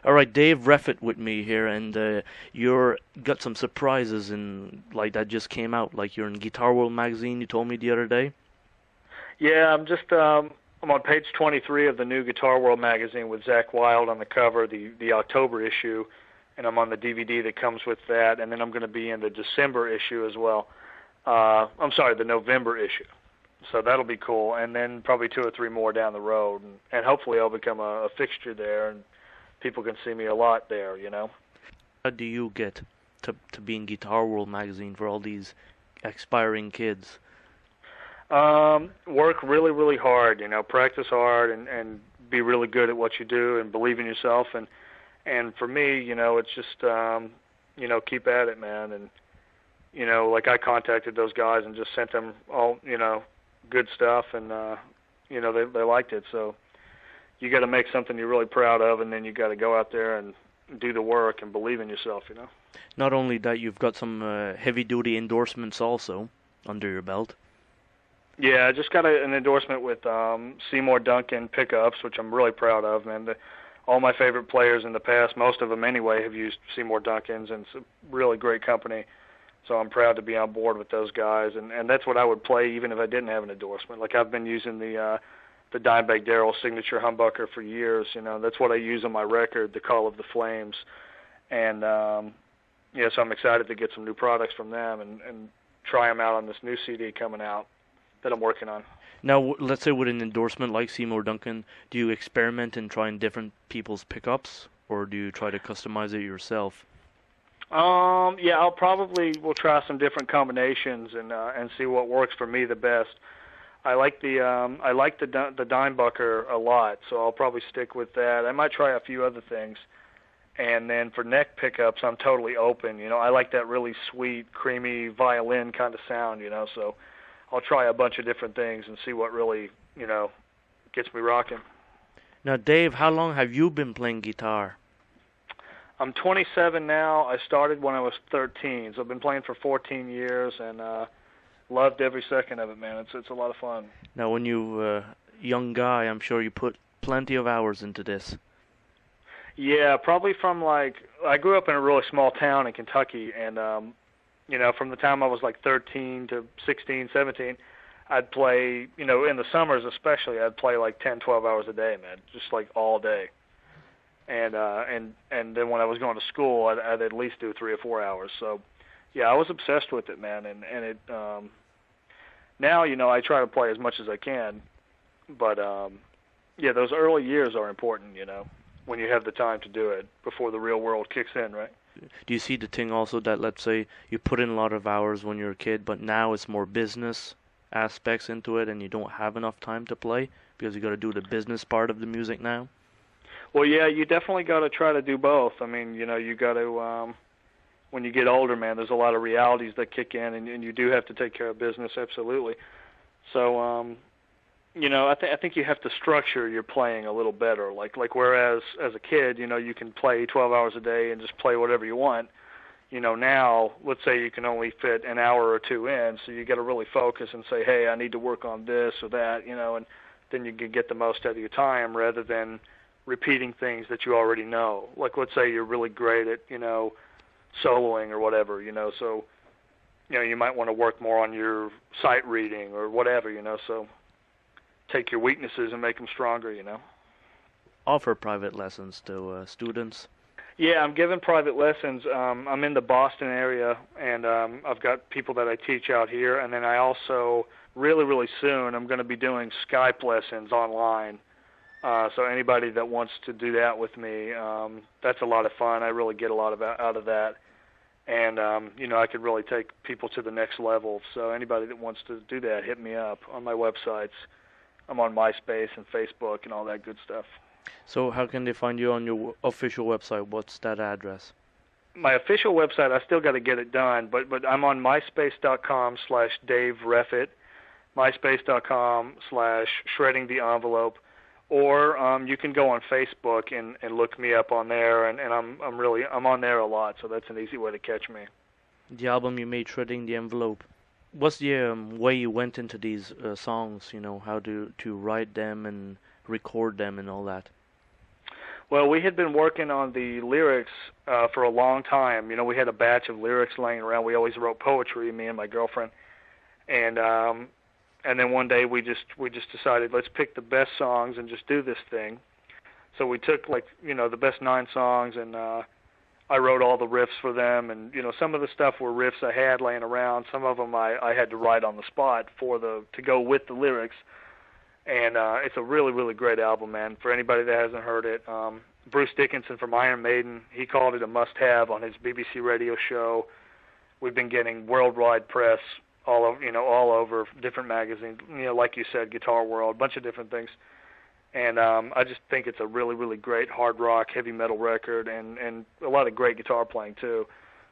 All right, Dave Reffett with me here, and you're got some surprises in like that just came out. Like you're in Guitar World magazine. You told me the other day. Yeah, I'm on page 23 of the new Guitar World magazine with Zach Wilde on the cover, the October issue, and I'm on the DVD that comes with that, and then I'm going to be in the December issue as well. I'm sorry, the November issue. So that'll be cool, and then probably two or three more down the road, and hopefully I'll become a fixture there, and people can see me a lot there, you know. How do you get to be in Guitar World magazine for all these aspiring kids? Work really, really hard, you know, practice hard and be really good at what you do and believe in yourself. And for me, you know, it's just, you know, keep at it, man. And, you know, like I contacted those guys and just sent them all, you know, good stuff and, you know, they liked it. So you got to make something you're really proud of, and then you got to go out there and do the work and believe in yourself, you know. Not only that, you've got some heavy-duty endorsements also under your belt. Yeah, I just got an endorsement with Seymour Duncan pickups, which I'm really proud of, man. All my favorite players in the past, most of them anyway, have used Seymour Duncans, and it's a really great company. So I'm proud to be on board with those guys, and that's what I would play even if I didn't have an endorsement. Like I've been using the Dimebag Darrell signature humbucker for years. You know, that's what I use on my record, The Call of the Flames, and yeah, so I'm excited to get some new products from them and try them out on this new CD coming out that I'm working on. Now, let's say with an endorsement like Seymour Duncan, do you experiment in trying different people's pickups, or do you try to customize it yourself? Yeah, we'll try some different combinations and see what works for me the best. I like the Dimebucker a lot, so I'll probably stick with that. I might try a few other things. And then for neck pickups, I'm totally open. You know, I like that really sweet, creamy violin kind of sound, you know, so I'll try a bunch of different things and see what really, you know, gets me rocking. Now, Dave, how long have you been playing guitar? I'm 27 now. I started when I was 13, so I've been playing for 14 years and loved every second of it, man. It's a lot of fun. Now, when you young guy, I'm sure you put plenty of hours into this. Yeah, probably from I grew up in a really small town in Kentucky, and you know, from the time I was like 13 to 16, 17, I'd play, you know, in the summers especially, I'd play like 10, 12 hours a day, man, just like all day. And then when I was going to school, I'd at least do 3 or 4 hours. So, yeah, I was obsessed with it, man. And it now, you know, I try to play as much as I can, but yeah, those early years are important, you know, when you have the time to do it before the real world kicks in, right? Do you see the thing also that, let's say, you put in a lot of hours when you're a kid, but now it's more business aspects into it, and you don't have enough time to play because you got to do the business part of the music now? Well, yeah, you definitely got to try to do both. I mean, you know, you got to, when you get older, man, there's a lot of realities that kick in, and you do have to take care of business, absolutely. So, you know, I think you have to structure your playing a little better. Like whereas as a kid, you know, you can play 12 hours a day and just play whatever you want. You know, now, let's say you can only fit an hour or two in, so you got to really focus and say, hey, I need to work on this or that, you know, and then you can get the most out of your time rather than repeating things that you already know. Like, let's say you're really great at, you know, soloing or whatever, you know, so, you know, you might want to work more on your sight reading or whatever, you know, so take your weaknesses and make them stronger, you know. Offer private lessons to students? Yeah, I'm giving private lessons. I'm in the Boston area, and I've got people that I teach out here, and then I also, really, really soon, I'm going to be doing Skype lessons online. So anybody that wants to do that with me, that's a lot of fun. I really get a lot out of that. And, you know, I could really take people to the next level. So anybody that wants to do that, hit me up on my websites. I'm on MySpace and Facebook and all that good stuff. So how can they find you on your official website? What's that address? My official website, I still got to get it done, but I'm on myspace.com/Dave Reffett, myspace.com/Shredding the Envelope, or you can go on Facebook and look me up on there, and I'm on there a lot, so that's an easy way to catch me. The album you made, Shredding the Envelope. What's the way you went into these songs? You know, how to write them and record them and all that? Well, we had been working on the lyrics for a long time. You know, we had a batch of lyrics laying around. We always wrote poetry, me and my girlfriend, and then one day we just decided, let's pick the best songs and just do this thing. So we took, like, you know, the best 9 songs, and I wrote all the riffs for them. And, you know, some of the stuff were riffs I had laying around. Some of them I had to write on the spot to go with the lyrics. And it's a really, really great album, man. For anybody that hasn't heard it, Bruce Dickinson from Iron Maiden, he called it a must-have on his BBC radio show. We've been getting worldwide press all over different magazines. You know, like you said, Guitar World, a bunch of different things. And I just think it's a really, really great hard rock, heavy metal record, and a lot of great guitar playing too.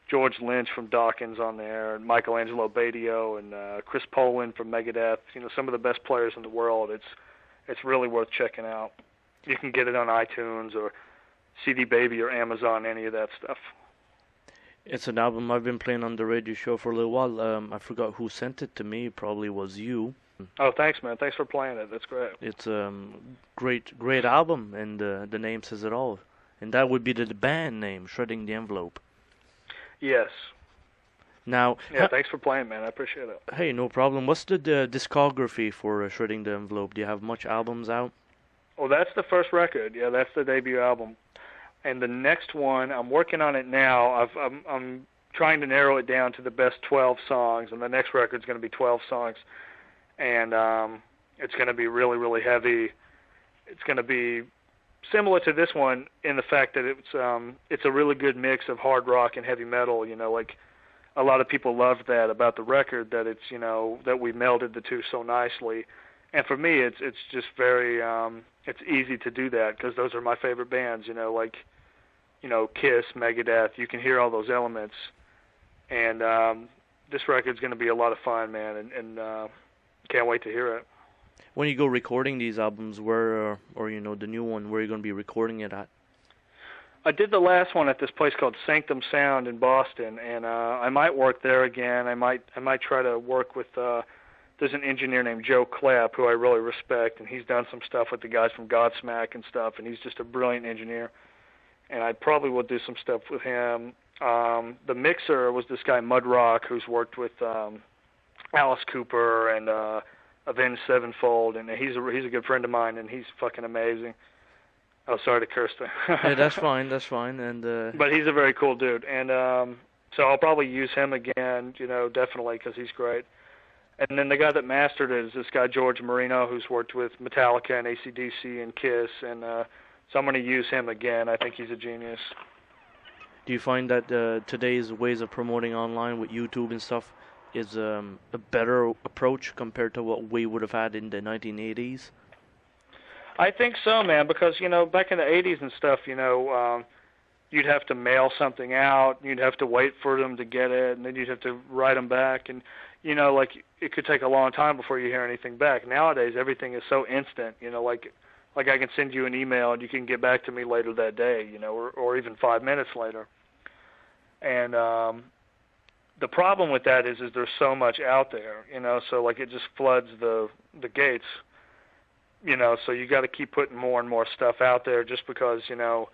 George Lynch from Dawkins on there, and Angelo Batio, and Chris Poland from Megadeth. You know, some of the best players in the world. It's really worth checking out. You can get it on iTunes or CD Baby or Amazon, any of that stuff. It's an album I've been playing on the radio show for a little while. I forgot who sent it to me. It probably was you. Oh, thanks, man. Thanks for playing it. That's great. It's a great album, and the name says it all. And that would be the band name, Shredding the Envelope. Yes. Now, yeah, thanks for playing, man. I appreciate it. Hey, no problem. What's the discography for Shredding the Envelope? Do you have much albums out? Well, that's the first record. Yeah, that's the debut album. And the next one, I'm working on it now. I'm trying to narrow it down to the best 12 songs, and the next record's going to be 12 songs. And it's going to be really, really heavy. It's going to be similar to this one in the fact that it's a really good mix of hard rock and heavy metal. You know, like a lot of people loved that about the record, that it's, you know, that we melded the two so nicely. And for me, it's just very it's easy to do that because those are my favorite bands. You know, like, you know, Kiss, Megadeth. You can hear all those elements, and this record's going to be a lot of fun, man. And can't wait to hear it. When you go recording these albums, where, or you know, the new one, where are you going to be recording it at? I did the last one at this place called Sanctum Sound in Boston, and I might work there again. I might try to work with. There's an engineer named Joe Clapp who I really respect, and he's done some stuff with the guys from Godsmack and stuff, and he's just a brilliant engineer. And I probably will do some stuff with him. The mixer was this guy Mudrock, who's worked with Alice Cooper and Avenged Sevenfold, and he's a good friend of mine, and he's fucking amazing. Oh, sorry to curse there. Hey, that's fine. And but he's a very cool dude, and so I'll probably use him again, you know, definitely, because he's great. And then the guy that mastered it is this guy George Marino, who's worked with Metallica and AC/DC and Kiss, and so I'm going to use him again. I think he's a genius. Do you find that today's ways of promoting online with YouTube and stuff is a better approach compared to what we would have had in the 1980s? I think so, man, because, you know, back in the 80s and stuff, you know, you'd have to mail something out, you'd have to wait for them to get it, and then you'd have to write them back, and, you know, like, it could take a long time before you hear anything back. Nowadays, everything is so instant, you know, like I can send you an email and you can get back to me later that day, you know, or even 5 minutes later. And the problem with that is there's so much out there, you know, so like it just floods the gates, you know, so you got to keep putting more and more stuff out there just because, you know,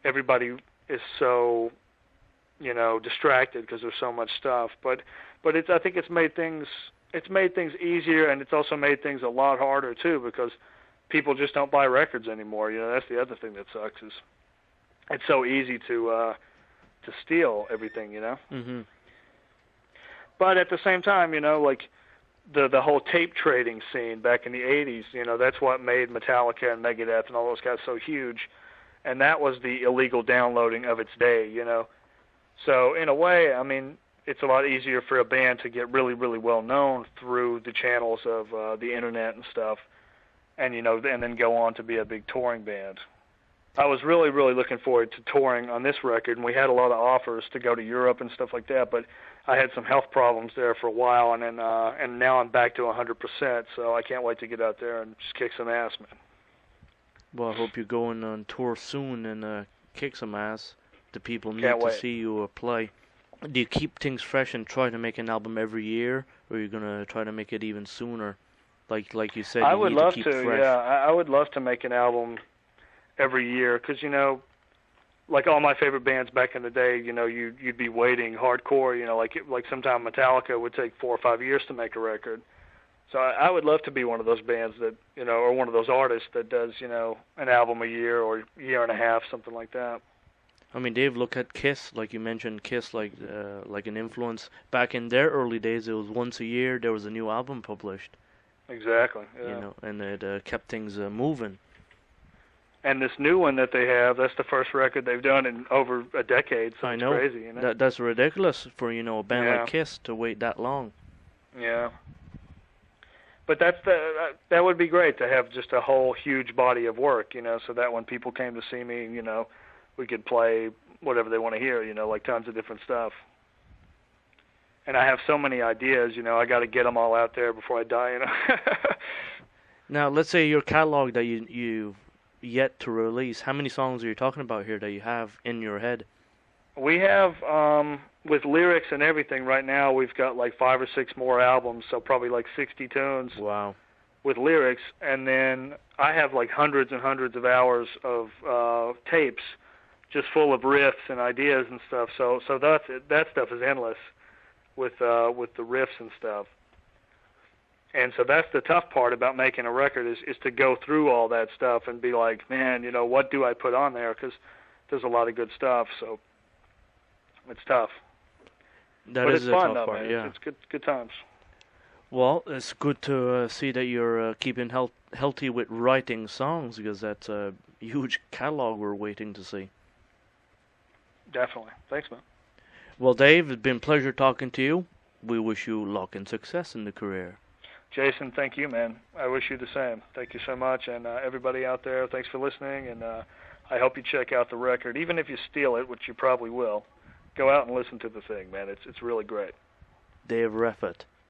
everybody is so, you know, distracted because there's so much stuff. But I think it's made things easier, and it's also made things a lot harder too, because people just don't buy records anymore. You know, that's the other thing that sucks, is it's so easy to steal everything, you know. Mm-hmm. But at the same time, you know, like the whole tape trading scene back in the 80s, you know, that's what made Metallica and Megadeth and all those guys so huge, and that was the illegal downloading of its day, you know. So in a way, I mean, it's a lot easier for a band to get really, really well known through the channels of the internet and stuff, and, you know, and then go on to be a big touring band. I was really, really looking forward to touring on this record, and we had a lot of offers to go to Europe and stuff like that, but I had some health problems there for a while, and then and now I'm back to 100%, so I can't wait to get out there and just kick some ass, man. Well, I hope you're going on tour soon and kick some ass. The people need Can't to wait. see you play. Do you keep things fresh and try to make an album every year, or are you gonna try to make it even sooner? Like you said, I you would need love to keep to, fresh. yeah. I would love to make an album every year, because like all my favorite bands back in the day, you'd be waiting hardcore, like sometime Metallica would take 4 or 5 years to make a record. So I would love to be one of those bands that, or one of those artists that does, an album a year or a year and a half, something like that. I mean, Dave, look at Kiss. Like you mentioned, Kiss, like an influence. Back in their early days, it was once a year there was a new album published. Exactly. Yeah. And it kept things moving. And this new one that they have, that's the first record they've done in over a decade. So I it's know. Crazy, That's ridiculous for a band Yeah. like Kiss to wait that long. Yeah. But that would be great to have just a whole huge body of work, so that when people came to see me, we could play whatever they want to hear, like tons of different stuff. And I have so many ideas, I got to get them all out there before I die, Now, let's say your catalog that you yet to release. How many songs are you talking about here that you have in your head? We have, with lyrics and everything right now, we've got like 5 or 6 more albums, so probably like 60 tunes. Wow. With lyrics, and then I have like hundreds and hundreds of hours of tapes just full of riffs and ideas and stuff. So that stuff is endless with the riffs and stuff. And so that's the tough part about making a record is to go through all that stuff and be like, man, what do I put on there? Because there's a lot of good stuff, so it's tough. But it's a fun, tough though, part, man. yeah. It's good times. Well, it's good to see that you're keeping healthy with writing songs, because that's a huge catalog we're waiting to see. Definitely. Thanks, man. Well, Dave, it's been a pleasure talking to you. We wish you luck and success in the career. Jason, thank you, man. I wish you the same. Thank you so much. And everybody out there, thanks for listening. And I hope you check out the record. Even if you steal it, which you probably will, go out and listen to the thing, man. It's really great. Dave Reffett.